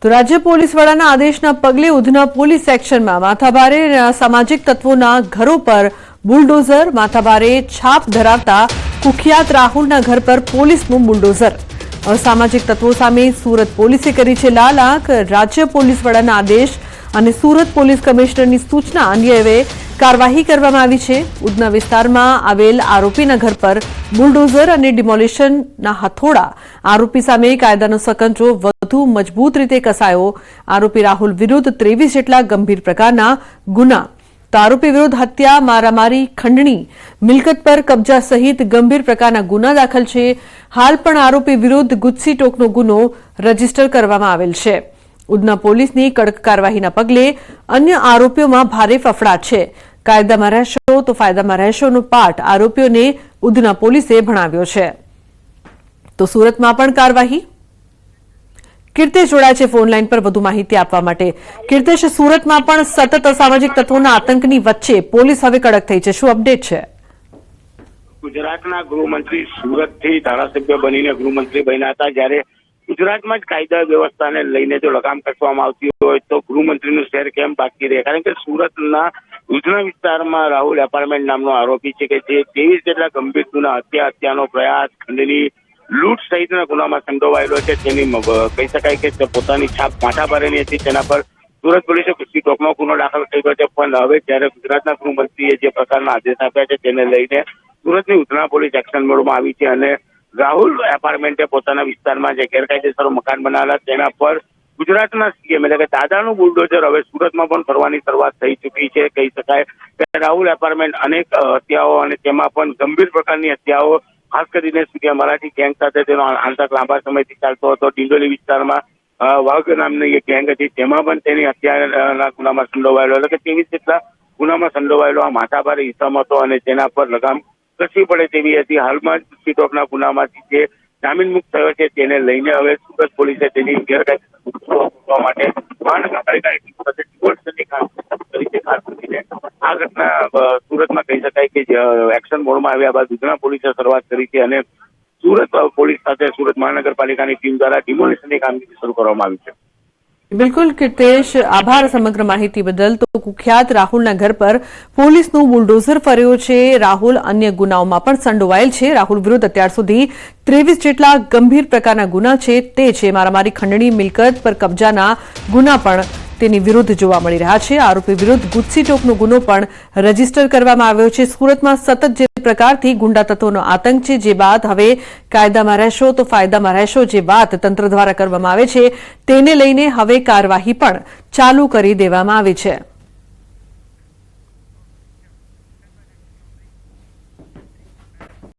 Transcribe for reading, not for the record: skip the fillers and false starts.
તો રાજ્ય પોલીસ વડાના આદેશના પગલે ઉધના પોલીસ સેક્શનમાં માથાભારે સામાજિક તત્વોના ઘરો પર બુલડોઝર, માથાભારે છાપ ધરાવતા કુખ્યાત રાહુલના ઘર પર પોલીસનું બુલડોઝર। અસામાજિક તત્વો સામે સુરત પોલીસે કરી છે લાલ આંખ। રાજ્ય પોલીસ વડાના આદેશ અને સુરત પોલીસ કમિશનરની સૂચના અન્વયે કાર્યવાહી કરવામાં આવી છે। ઉધના વિસ્તારમાં આવેલ આરોપીના ઘર પર બુલડોઝર અને ડિમોલિશનના હથોડા। આરોપી સામે કાયદાનો સકંજો વધુ મજબૂત રીતે કસાયો। આરોપી રાહુલ વિરુદ્ધ 23 જેટલા ગંભીર પ્રકારના ગુના। તો આરોપી વિરુદ્ધ હત્યા, મારામારી, ખંડણી, મિલકત પર કબજા સહિત ગંભીર પ્રકારના ગુના દાખલ છે। હાલ પણ આરોપી વિરુદ્ધ ગુજસી ટોકનો ગુનો રજીસ્ટર કરવામાં આવેલ છે। ઉધના પોલીસની કડક કાર્યવાહીના પગલે અન્ય આરોપીઓમાં ભારે ફફડાટ છે। કાયદામાં રહેશો તો ફાયદામાં રહેશોનો પાઠ આરોપીઓને ઉધના પોલીસે ભણાવ્યો છે। તો સુરતમાં પણ કાર્યવાહી। કીર્તેશ જોડાય છે ફોન લાઈન પર વધુ માહિતી આપવા માટે। કીર્તેશ, સુરતમાં પણ સતત અસામાજિક તત્વોના આતંકની વચ્ચે પોલીસ હવે કડક થઈ છે, શું અપડેટ છે? ગુજરાતના ગૃહમંત્રી સુરતથી ધારાસભ્ય બનીને ગૃહમંત્રી બન્યા હતા, જ્યારે ગુજરાતમાં જ કાયદા વ્યવસ્થાને લઈને જો લગામ કસવામાં આવતી હોય તો ગૃહમંત્રીનું શહેર કેમ બાકી રહે? કારણ કે સુરતના ઉધના વિસ્તારમાં રાહુલ એપાર્ટમેન્ટ નામનો આરોપી છે કે જે 23 જેટલા ગંભીર ગુના, હત્યાનો પ્રયાસ, ખંડણી, લૂંટ સહિતના ગુનામાં સંડોવાયેલો છે। તેની કહી શકાય કે પોતાની છાપ માથાભારેની હતી, તેના પર સુરત પોલીસે ગુજસી ટોકનો ગુનો દાખલ કર્યો છે। પણ હવે જ્યારે ગુજરાતના ગૃહમંત્રીએ જે પ્રકારના આદેશ આપ્યા છે તેને લઈને સુરતની ઉધના પોલીસ એક્શન મોડમાં આવી છે અને રાહુલ એપાર્ટમેન્ટે પોતાના વિસ્તારમાં જે ગેરકાયદેસર મકાન બનાવેલા તેના પર ગુજરાતના સીએમ એટલે કે દાદાનું બુલડોઝર હવે સુરતમાં પણ ફરવાની શરૂઆત થઈ ચૂકી છે। કહી શકાય કે રાહુલ એપાર્ટમેન્ટ અનેક હત્યાઓ અને તેમાં પણ ગંભીર પ્રકારની હત્યાઓ, ખાસ કરીને સૂર્યા મરાઠી ગેંગ સાથે તેનો આંતક લાંબા સમયથી ચાલતો હતો। ડિંડોલી વિસ્તારમાં વાઘ નામની એક ગેંગ હતી, તેમાં પણ તેની હત્યાના ગુનામાં સંડોવાયેલો એટલે કે 23 જેટલા ગુનામાં સંડોવાયેલો આ માથાભારે ઇસમ હતો અને તેના પર લગામ કસવી પડે તેવી હતી। હાલમાં જ સીટોકના ગુનામાંથી જે જામીન મુક્ત થયો છે તેને લઈને હવે સુરત પોલીસે તેની ગેરકાયદેસર માટે મહાનગરપાલિકાની આ ઘટના સુરતમાં કહી શકાય કે એક્શન મોડમાં આવ્યા બાદ ઉધના પોલીસે શરૂઆત કરી છે અને સુરત પોલીસ સાથે સુરત મહાનગરપાલિકાની ટીમ દ્વારા ડિમોલિશનની કામગીરી શરૂ કરવામાં આવી છે। બિલકુલ કીર્તેશ, આભાર સમગ્ર માહિતી બદલ। તો કુખ્યાત રાહુલના ઘર પર પોલીસનું બુલડોઝર ફર્યો છે। રાહુલ અન્ય ગુનાઓમાં પણ સંડોવાયેલ છે। રાહુલ વિરુદ્ધ અત્યાર સુધી 23 જેટલા ગંભીર પ્રકારના ગુના છે, તે છે મારામારી, ખંડણી, મિલકત પર કબજાના ગુના પણ તેની વિરુદ્ધ જોવા મળી રહ્યા છે। આરોપી વિરુદ્ધ ગુજસી ટોકનો ગુનો પણ રજીસ્ટર કરવામાં આવ્યો છે। સુરતમાં સતત જે પ્રકારથી ગુંડા તત્વોનો આતંક છે, જે બાદ હવે કાયદામાં રહેશો તો ફાયદામાં રહેશો જે વાત તંત્ર દ્વારા કરવામાં આવે છે, તેને લઈને હવે કાર્યવાહી પણ ચાલુ કરી દેવામાં આવી છે।